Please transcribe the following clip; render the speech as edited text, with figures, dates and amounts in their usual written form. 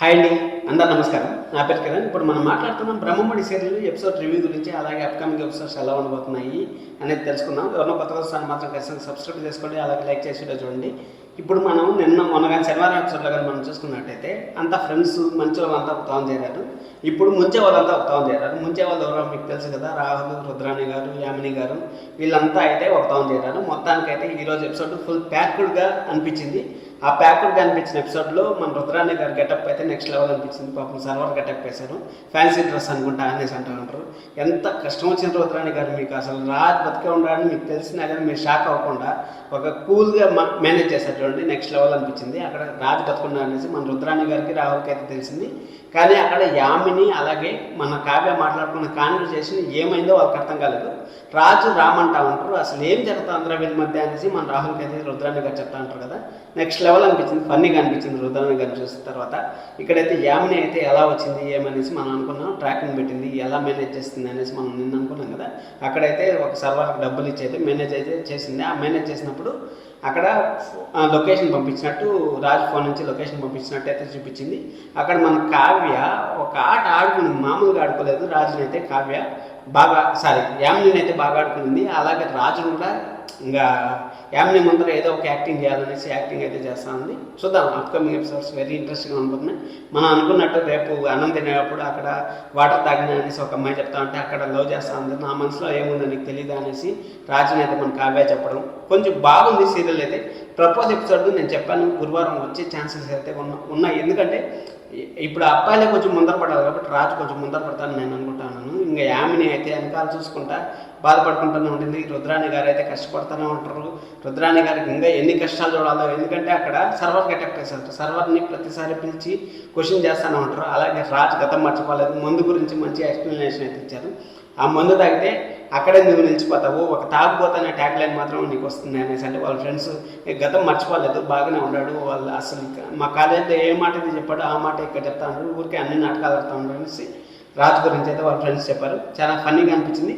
Hi అండి, అందరు నమస్కారం. నా పేరు కిరణ్. ఇప్పుడు మనం మాట్లాడుతున్నాం బ్రహ్మముడి సీరియల్ ఎపిసోడ్ రివ్యూ గురించి, అలాగే అప్కమింగ్ ఎపిసోడ్స్ ఎలా ఉండబోతున్నాయి అనేది తెలుసుకుందాం. ఎవరినో కొత్తగా వస్తాను మాత్రం ఖచ్చితంగా సబ్స్క్రైబ్ చేసుకోండి, అలాగే లైక్ చేసి చూడండి. ఇప్పుడు మనం మొన్న కానీ శనివారం ఎపిసోడ్లో కానీ మనం చూసుకున్నట్టయితే అంతా ఫ్రెండ్స్ మంచి వాళ్ళంతా ఉత్సాహం చేరారు. ఇప్పుడు ముంచే వాళ్ళంతా ఉత్సాహం చేరారు. ముంచే వాళ్ళు ఎవరో మీకు తెలుసు కదా, రాహుల్, రుద్రాణి గారు, యామిని గారు, వీళ్ళంతా అయితే ఉత్సాహం చేరారు. మొత్తానికైతే ఈరోజు ఎపిసోడ్ ఫుల్ ప్యాక్డ్గా అనిపించింది. ఆ ప్యాక్డ్గా అనిపించిన ఎపిసోడ్లో మన రుద్రాణి గారు గెటప్ అయితే నెక్స్ట్ లెవెల్ అనిపించింది. పాపం సర్వర్ గెటప్ వేశారు. ఫ్యాన్సీ డ్రెస్ అనుకుంటా అనేసి అంటూ ఉంటారు. ఎంత కష్టం వచ్చిన రుద్రాణి గారు, మీకు అసలు రాజు బతికే ఉండాలని మీకు తెలిసినా కానీ మీరు షాక్ అవ్వకుండా ఒక కూల్గా మేనేజ్ చేశారు చూడండి. నెక్స్ట్ లెవెల్ అనిపించింది. అక్కడ రాజు బతుకున్నా అనేసి మన రుద్రాణి గారికి, రాహుల్కి అయితే తెలిసింది. కానీ అక్కడ యామిని అలాగే మన కావ్య మాట్లాడుకున్న కాన్వర్సేషన్ ఏమైందో వాళ్ళకి అర్థం కాలేదు. రాజు రామంటా ఉంటారు. అసలు ఏం జరుగుతుంది అందరూ వీళ్ళ మధ్య అనేసి మన రాహుల్కి అయితే రుద్రాణి గారు చెప్తా ఉంటారు కదా. నెక్స్ట్ లెవెల్ అనిపించింది, ఫన్నీగా అనిపించింది రుద్రాణి గారిని చూసిన తర్వాత. ఇక్కడైతే యామిని అయితే ఎలా వచ్చింది ఏమనేసి మనం అనుకున్నాం, ట్రాకింగ్ పెట్టింది, ఎలా మేనేజ్ చేస్తుంది అనేసి మనం నిన్న అనుకున్నాం కదా. అక్కడైతే ఒక సర్వర్కి డబ్బులు ఇచ్చి అయితే మేనేజ్ అయితే చేసింది. ఆ మేనేజ్ చేసినప్పుడు అక్కడ లొకేషన్ పంపించినట్టు, రాజు ఫోన్ నుంచి లొకేషన్ పంపించినట్టు అయితే చూపించింది. అక్కడ మన కావ్య ఒక ఆట ఆడుకునింది, మామూలుగా ఆడుకోలేదు. రాజుని అయితే కావ్య బాగా యామిని అయితే బాగా ఆడుకునింది. అలాగే రాజును కూడా ఇంకా యామిని ముందర ఏదో ఒక యాక్టింగ్ చేయాలనేసి యాక్టింగ్ అయితే చేస్తా ఉంది. చూద్దాం, అప్కమింగ్ ఎపిసోడ్స్ వెరీ ఇంట్రెస్టింగ్గా ఉంటున్నాయి. మనం అనుకున్నట్టు రేపు అన్నం తినేటప్పుడు అక్కడ వాటర్ తాగిన అనేసి ఒక అమ్మాయి చెప్తా ఉంటే అక్కడ లవ్ చేస్తా ఉంది. నా మనసులో ఏముందో నీకు తెలియదు అనేసి రాజుని అయితే మన కావ్య చెప్పడం కొంచెం బాగుంది. సీరియల్ అయితే ప్రపోజ్ ఎపిసోడ్ నేను చెప్పాను, గురువారం వచ్చే ఛాన్సెస్ అయితే ఉన్నాయి. ఎందుకంటే ఇప్పుడు అబ్బాయిలే కొంచెం ముందర పడాలి కాబట్టి రాజు కొంచెం ముందర పడతాను నేను అనుకుంటున్నాను. ఇంకా యామిని అయితే వెనకాల చూసుకుంటా బాధపడుకుంటూనే ఉంటుంది. రుద్రాణి గారు అయితే కష్టపడుతూనే ఉంటారు. రుద్రాణి గారికి ఇంకా ఎన్ని కష్టాలు చూడాలో, ఎందుకంటే అక్కడ సర్వర్ అటాక్ చేశారు. సర్వర్ని ప్రతిసారి పిలిచి క్వశ్చన్ చేస్తూనే ఉంటారు. అలాగే రాజు గతం మర్చిపోలేదు. మందు గురించి మంచి ఎక్స్ప్లెనేషన్ అయితే ఇచ్చారు. ఆ మందు తాగితే అక్కడే నువ్వు నిలిచిపోతావు, ఒక తాగుపోతానే ట్యాగ్ లైన్ మాత్రం నీకు వస్తుంది అనేసి. అంటే వాళ్ళ ఫ్రెండ్స్ గతం మర్చిపోలేదు, బాగానే ఉన్నాడు వాళ్ళు. అసలు మా కాలేజీలో ఏ మాట అయితే చెప్పాడు ఆ మాట ఇక్కడ చెప్తా ఉంటాడు, ఊరికే అన్ని నాటకాలు ఆడుతూ ఉంటాడు అనేసి రాజు గురించి అయితే వాళ్ళ ఫ్రెండ్స్ చెప్పారు. చాలా ఫన్నీగా అనిపించింది.